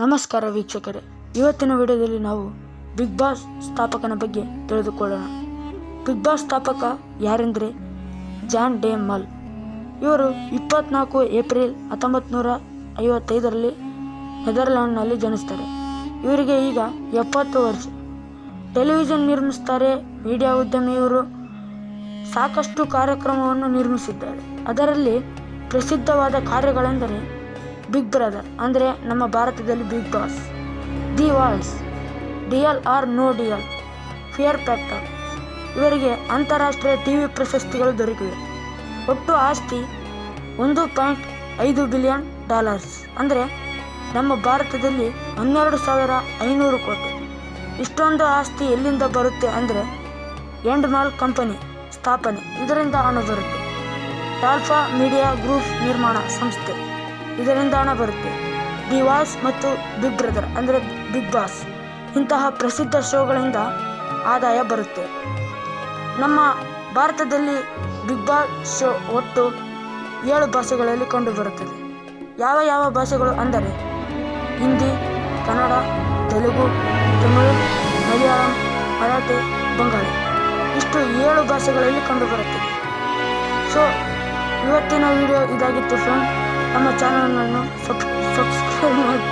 ನಮಸ್ಕಾರ ವೀಕ್ಷಕರೇ, ಇವತ್ತಿನ ವಿಡಿಯೋದಲ್ಲಿ ನಾವು ಬಿಗ್ ಬಾಸ್ ಸ್ಥಾಪಕನ ಬಗ್ಗೆ ತಿಳಿದುಕೊಳ್ಳೋಣ. ಬಿಗ್ ಬಾಸ್ ಸ್ಥಾಪಕ ಯಾರೆಂದರೆ ಜಾನ್ ಡೇಮಲ್. ಇವರು 24 ಏಪ್ರಿಲ್ 1955ರಲ್ಲಿ ನೆದರ್ಲ್ಯಾಂಡ್ನಲ್ಲಿ ಜನಿಸ್ತಾರೆ. ಇವರಿಗೆ ಈಗ 70 ವರ್ಷ. ಟೆಲಿವಿಷನ್ ನಿರ್ಮಿಸ್ತಾರೆ. ಮೀಡಿಯಾ ಉದ್ಯಮಿ. ಇವರು ಸಾಕಷ್ಟು ಕಾರ್ಯಕ್ರಮವನ್ನು ನಿರ್ಮಿಸಿದ್ದಾರೆ. ಅದರಲ್ಲಿ ಪ್ರಸಿದ್ಧವಾದ ಕಾರ್ಯಗಳೆಂದರೆ ಬಿಗ್ ಬ್ರದರ್, ಅಂದರೆ ನಮ್ಮ ಭಾರತದಲ್ಲಿ Big Boss, the Voice, Deal or No Deal, Fear Factor. ಇವರಿಗೆ ಅಂತಾರಾಷ್ಟ್ರೀಯ ಟಿವಿ ಪ್ರಶಸ್ತಿಗಳು ದೊರಕಿವೆ. ಒಟ್ಟು ಆಸ್ತಿ $1.5 ಬಿಲಿಯನ್, ಅಂದರೆ ನಮ್ಮ ಭಾರತದಲ್ಲಿ 12,500 ಕೋಟಿ. ಇಷ್ಟೊಂದು ಆಸ್ತಿ ಎಲ್ಲಿಂದ ಬರುತ್ತೆ ಅಂದರೆ ಎಂಡ್ಮಾಲ್ ಕಂಪನಿ ಸ್ಥಾಪನೆ, ಇದರಿಂದ ಹಣ ಬರುತ್ತೆ. ಟಾಲ್ಫಾ ಮೀಡಿಯಾ ಗ್ರೂಪ್ ನಿರ್ಮಾಣ ಸಂಸ್ಥೆ, ಇದರಿಂದ ಹಣ ಬರುತ್ತೆ. ದಿ ವಾಯ್ಸ್ ಮತ್ತು ಬಿಗ್ ಬ್ರದರ್ ಅಂದರೆ ಬಿಗ್ ಬಾಸ್, ಇಂತಹ ಪ್ರಸಿದ್ಧ ಶೋಗಳಿಂದ ಆದಾಯ ಬರುತ್ತೆ. ನಮ್ಮ ಭಾರತದಲ್ಲಿ ಬಿಗ್ ಬಾಸ್ ಶೋ ಒಟ್ಟು 7 ಭಾಷೆಗಳಲ್ಲಿ ಕಂಡುಬರುತ್ತದೆ. ಯಾವ ಭಾಷೆಗಳು ಅಂದರೆ ಹಿಂದಿ, ಕನ್ನಡ, ತೆಲುಗು, ತಮಿಳು, ಮಲಯಾಳಂ, ಮರಾಠಿ, ಬಂಗಾಳಿ, ಇಷ್ಟು 7 ಭಾಷೆಗಳಲ್ಲಿ ಕಂಡುಬರುತ್ತದೆ. ಸೊ ಇವತ್ತಿನ ವಿಡಿಯೋ ಇದಾಗಿತ್ತು ಫ್ರೆಂಡ್. ನಮ್ಮ ಚಾನಲನ್ನು ಸಬ್ಸ್ಕ್ರೈಬ್ ಮಾಡಿ.